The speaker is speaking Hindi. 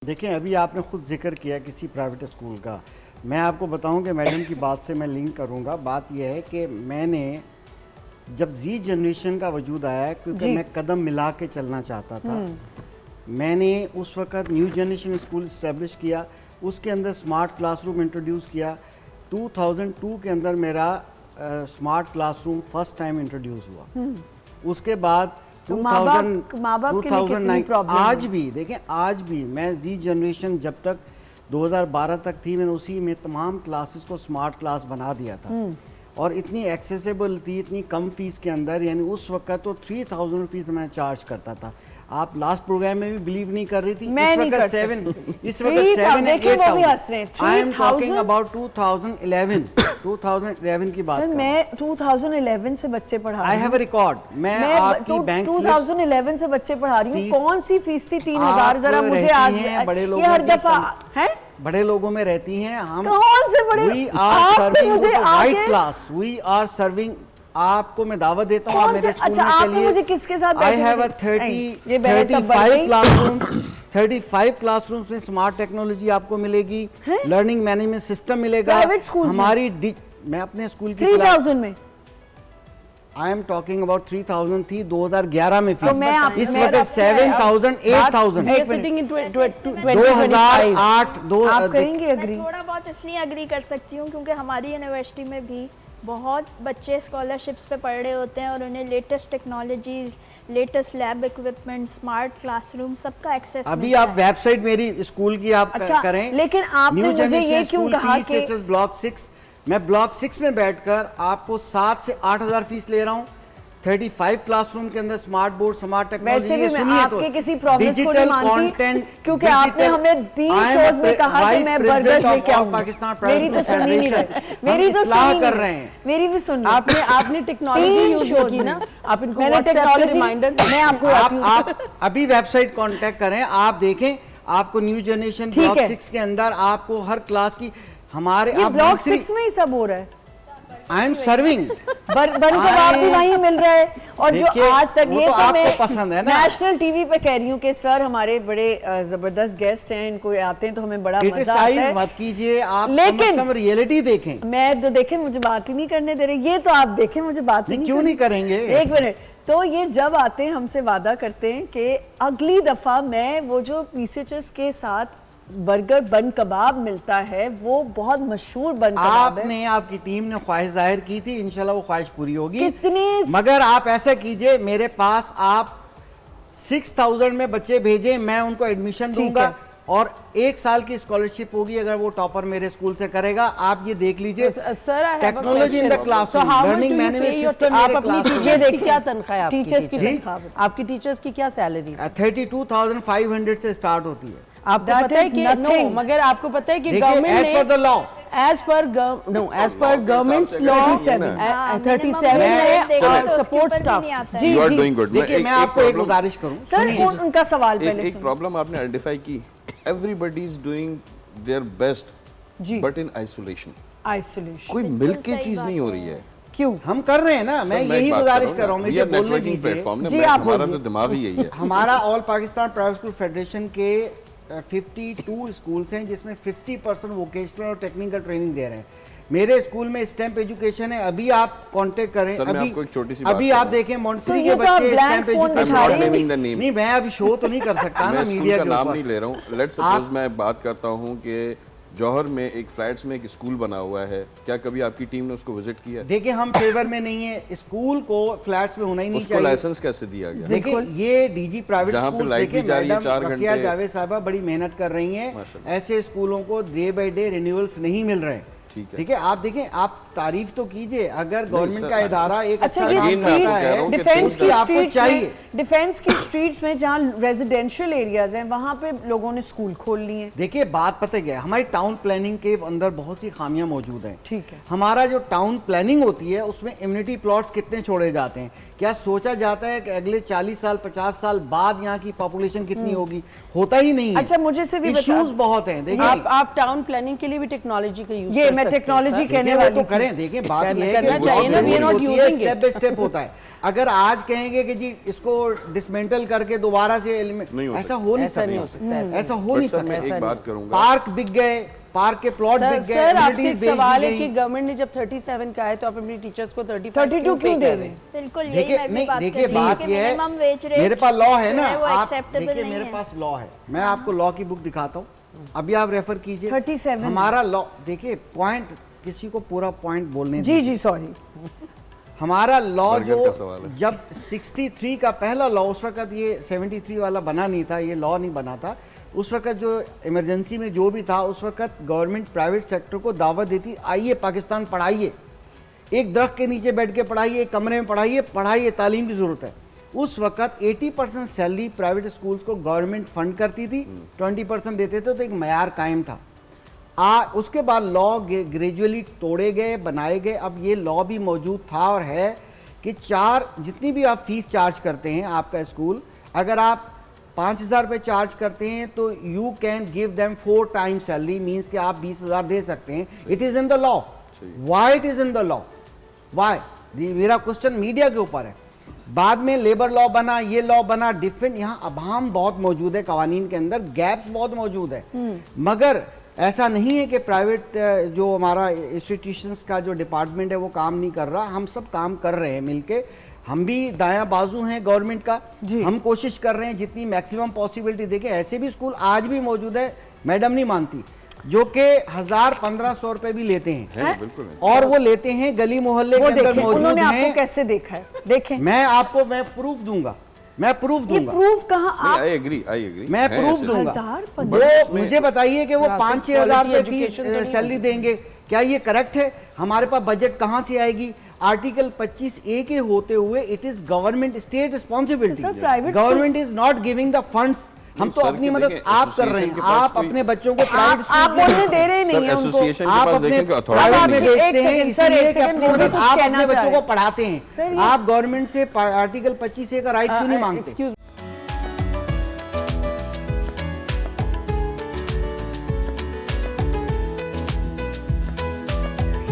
देखें, अभी आपने खुद जिक्र किया किसी प्राइवेट स्कूल का। मैं आपको बताऊं कि मैडम की बात से मैं लिंक करूंगा। बात यह है कि मैंने जब जी जनरेशन का वजूद आया, क्योंकि मैं कदम मिला के चलना चाहता था, मैंने उस वक़्त न्यू जनरेशन स्कूल इस्टेब्लिश किया, उसके अंदर स्मार्ट क्लासरूम इंट्रोड्यूस किया। 2002 के अंदर मेरा smart classroom first time introduce हुआ। उसके बाद 2009 आज भी देखें, आज भी मैं जी जनरेशन जब तक 2012 तक थी, मैंने उसी में तमाम क्लासेस को स्मार्ट क्लास बना दिया था और इतनी एक्सेसिबल थी, इतनी कम फीस के अंदर। यानी उस वक्त तो 3000 रुपीज़ मैं चार्ज करता था। आप लास्ट प्रोग्राम में भी बिलीव नहीं कर रही थी। मैं नहीं कर इस वक्त 7 and 8,000। I am talking about 2011 की बात। सर मैं 2011 से बच्चे पढ़ा रही हूँ। I have a record। मैं आपकी बैंक 2011 से बच्चे पढ़ा रही हूँ। कौन सी फीस थी 3000? जरा मुझे आज बड़े लोग हर दफा है, बड़े लोगों में रहती हैं। हम कौन से बड़े? We are serving right class, we are serving. आपको मैं दावत देता हूँ आप मेरे स्कूल में चलिए। मुझे किसके साथ? आई हैव 35 क्लासरूम्स में स्मार्ट टेक्नोलॉजी आपको मिलेगी, लर्निंग मैनेजमेंट सिस्टम मिलेगा। हमारी मैं अपने स्कूल की 3000 में, आई एम टॉकिंग अबाउट 3000 थी 2011 में फीस। इस वक्त 7000 8000 2008 आप करेंगे अग्री? थोड़ा बहुत इसलिए अग्री कर सकती हूँ क्योंकि हमारी यूनिवर्सिटी में भी बहुत बच्चे स्कॉलरशिप्स पे पढ़ रहे होते हैं और उन्हें latest technologies, latest lab equipment, smart classroom सबका एक्सेस। अभी आप वेबसाइट मेरी स्कूल की आप करें। लेकिन आपने मुझे ये क्यों कहा कि ब्लॉक 6, मैं ब्लॉक 6 में बैठकर आपको 7 से 8000 फीस ले रहा हूँ। 35 क्लासरूम के अंदर स्मार्ट बोर्ड, स्मार्ट टेक्नोलॉजी। वैसे भी मैं आपके किसी प्रॉमिस को नहीं मानती, क्योंकि आपने हमें 3 शोज में कहा कि मैं बर्गर्स लेके आऊंगा। मेरी तो सुनी नहीं रही, मेरी तो सुनी कर रहे हैं, मेरी भी सुन। आपने टेक्नोलॉजी यूज की ना, आप इनको मैंने टेक्नोलॉजी रिमाइंडर मैं आपको आप अभी वेबसाइट कांटेक्ट करें, आप देखें आपको न्यू जनरेशन ब्लॉक 6 के अंदर आपको हर क्लास की हमारे ब्लॉक 6 में ही सब हो रहा है। आई एम सर्विंग बन कबाब भी वहीं मिल रहा है। और जो आज तक ये तो मैं पसंद है ना, नेशनल टीवी पे कह रही हूँ कि सर हमारे बड़े जबरदस्त गेस्ट हैं, इनको आते हैं तो हमें बड़ा मजा आता है। मत कीजिए आप, लेकिन रियलिटी देखें। मैं तो देखें, मुझे बात ही नहीं करने दे रहे। ये तो आप देखें, मुझे बात ही नहीं क्यों नहीं करेंगे? एक मिनट। तो ये जब आते हैं हमसे वादा करते हैं कि अगली दफा मैं वो जो पीसेचेस के साथ बर्गर बन कबाब मिलता है, वो बहुत मशहूर बन कबाब है। आपने आपकी टीम ने ख्वाहिश जाहिर की थी, इंशाल्लाह वो ख्वाहिश पूरी होगी। कितनी? मगर आप ऐसा कीजिए, मेरे पास आप 6000 में बच्चे भेजें, मैं उनको एडमिशन दूंगा और 1 साल की स्कॉलरशिप होगी अगर वो टॉपर मेरे स्कूल से करेगा। आप ये देख लीजिए, technology in the classroom, learning management system. आप अपनी टीचर्स की क्या तनख्वाह है? टीचर्स की तनख्वाह, आपकी टीचर्स की क्या सैलरी? 32,500 से स्टार्ट होती है। आपको पता है कि नो, मगर आपको पता है कि गवर्नमेंट ने as per the law, as per government's law 37 है और सपोर्ट स्टाफ। जी यू आर डूइंग गुड। देखिए मैं आपको एक गुजारिश करूं सर, उनका सवाल पहले एक प्रॉब्लम आपने आइडेंटिफाई की, everybody is doing their best but in isolation. कोई मिलके चीज नहीं हो रही है। क्यों? हम कर रहे हैं ना, मैं यही गुजारिश कर रहा हूँ, मुझे बोलने दीजिए। जी हमारा तो दिमाग ही यही है। हमारा all Pakistan private school federation के 52 स्कूल्स हैं जिसमें 50% वोकेशनल और टेक्निकल ट्रेनिंग दे रहे हैं। मेरे स्कूल में स्टेम्प एजुकेशन है। अभी आप कांटेक्ट करें। सर, अभी आप देखें मॉन्टेसरी के बच्चे स्टेम्प एजुकेशन। नहीं, मैं अभी शो तो नहीं कर सकता ना मीडिया का नाम नहीं ले रहा हूँ। लेट्स सपोज मैं बात करता हूँ कि जौहर में एक फ्लैट्स में एक स्कूल बना हुआ है, क्या कभी आपकी टीम ने उसको विजिट किया? देखिए हम फेवर में नहीं है, स्कूल को फ्लैट्स में होना ही नहीं चाहिए। उसको लाइसेंस कैसे दिया गया? देखिए ये डीजी प्राइवेट जहाँ पे लाइट भी जा रही है 4 घंटे, जावेद साहबा बड़ी मेहनत कर रही हैं। ऐसे स्कूलों को डे बाय डे रिन्यूअल्स नहीं मिल रहे। ठीक है, आप देखें, आप तारीफ तो कीजिए। अगर गवर्नमेंट का इदारा एक अच्छा काम करता है, डिफेंस की आपको चाहिए। डिफेंस की स्ट्रीट्स में जहाँ रेजिडेंशियल एरियाज हैं वहाँ पे लोगों ने स्कूल खोल लिए हैं। देखिए बात पता क्या है, हमारी टाउन प्लानिंग के अंदर बहुत सी खामियां मौजूद हैं। ठीक है, हमारा जो टाउन प्लानिंग होती है उसमें इम्यूनिटी प्लॉट्स कितने छोड़े जाते हैं? क्या सोचा जाता है कि अगले 40 साल 50 साल बाद यहाँ की पॉपुलेशन कितनी होगी? होता ही नहीं है। अच्छा, मुझे से भी इश्यूज बहुत हैं। देखिए आप टाउन प्लानिंग के लिए भी टेक्नोलॉजी का यूज ये मैं टेक्नोलॉजी कहने वो वाली तो थी। करें, देखिए बात ये है करना कि चाहिए ना, we are not using step it. By step होता है। अगर आज कहेंगे कि जी इसको डिसमेंटल करके दोबारा से नहीं हो ऐसा हो नहीं ऐसा नहीं हो सकता, सकता, ऐसा हो नहीं सर मैं सकता। एक बात करूंगा, पार्क बिक गए, पार्क के प्लॉट बिक गए, सर आपसे एक amenities बेच सवाल दी है कि गई। गवर्नमेंट ने जब 37 का है तो आप अपनी टीचर्स को 32 क्यों दे रहे हैं? बिल्कुल यही देखिए मैं भी नहीं, बात देखिए कर रही हूँ बात कि ये है, minimum wage rate मेरे पास लॉ है जो ना, वो आप acceptable देखिए नहीं मेरे है। पास लॉ है, मैं आपको लॉ की बुक दिखाता हूँ, अभी आप रेफर कीजिए। 37 हमारा लॉ देखिए, पॉइंट किसी को पूरा पॉइंट बोलने जी जी सॉरी। हमारा लॉ बर्गर का जो सवाल है। जब 63 का पहला लॉ, उस वक्त ये 73 वाला बना नहीं था, ये लॉ नहीं बना था उस वक्त, जो इमरजेंसी में जो भी था उस वक्त गवर्नमेंट प्राइवेट सेक्टर को दावत देती, आइए पाकिस्तान पढ़ाइए, एक दरख्त के नीचे बैठ के पढ़ाइए, एक कमरे में पढ़ाइए, पढ़ाइए, तालीम की ज़रूरत है। उस वक्त 80% सैलरी प्राइवेट स्कूल्स को गवर्नमेंट फंड करती थी, 20% देते थे, तो एक मयार कायम था। उसके बाद लॉ ग्रेजुअली तोड़े गए, बनाए गए। अब ये लॉ भी मौजूद था और है कि जितनी भी आप फीस चार्ज करते हैं आपका स्कूल, अगर आप 5,000 रुपये चार्ज करते हैं तो you can give them 4 times salary, means कि आप 20,000 दे सकते हैं। It is in the law. Why it is in the law? Why? मेरा क्वेश्चन मीडिया के ऊपर है। बाद में लेबर लॉ बना, ये लॉ बना, डिफरेंट, यहाँ अभाम बहुत मौजूद है, कवानीन के अंदर गैप्स बहुत मौजूद है। मगर ऐसा नहीं है कि प्राइवेट जो हमारा इंस्टीट्यूशंस का जो डिपार्टमेंट है वो काम नहीं कर रहा, हम सब काम कर रहे हैं मिलके। हम भी दायां बाजू हैं गवर्नमेंट का, हम कोशिश कर रहे हैं जितनी मैक्सिमम पॉसिबिलिटी। देखें ऐसे भी स्कूल आज भी मौजूद है, मैडम नहीं मानती, जो कि 1,000-1,500 रुपए भी लेते हैं, बिल्कुल है। और वो लेते हैं गली मोहल्ले के अंदर मौजूद उन्होंने आपको हैं। कैसे देखा है? देखें, मैं प्रूफ दूंगा, मैं प्रूफ ये दूंगा, प्रूफ कहाँ आप आई एग्री मैं प्रूफ दूंगा। 1,000-1,500 वो मुझे बताइए कि वो 5-6 हज़ार रुपए quality फीस education तो नहीं सैलरी देंगे, क्या ये करेक्ट है? हमारे पास बजट कहाँ से आएगी? आर्टिकल 25A के होते हुए it is government state responsibility, sir, private government is not giving the funds. हम तो सर, अपनी कि मदद देखिए, आप कर रहे हैं, association के पास आप कोई- अपने बच्चों को प्राइवेट आप बोलने दे रहे नहीं है उनको। एसोसिएशन के आप पास अपने देखें कि प्राइवेट अथॉरिटी में नहीं है। एक भेजते हैं, सेकंड, सर, इसलिए एक कि सेकंड, अपनी मोदी मदद कुछ आप कहना अपने चाह बच्चों रहे को पढ़ाते सर, हैं। ये- आप गवर्नमेंट से आर्टिकल 25A का राइट क्यों नहीं मांगते? एक्सक्यूज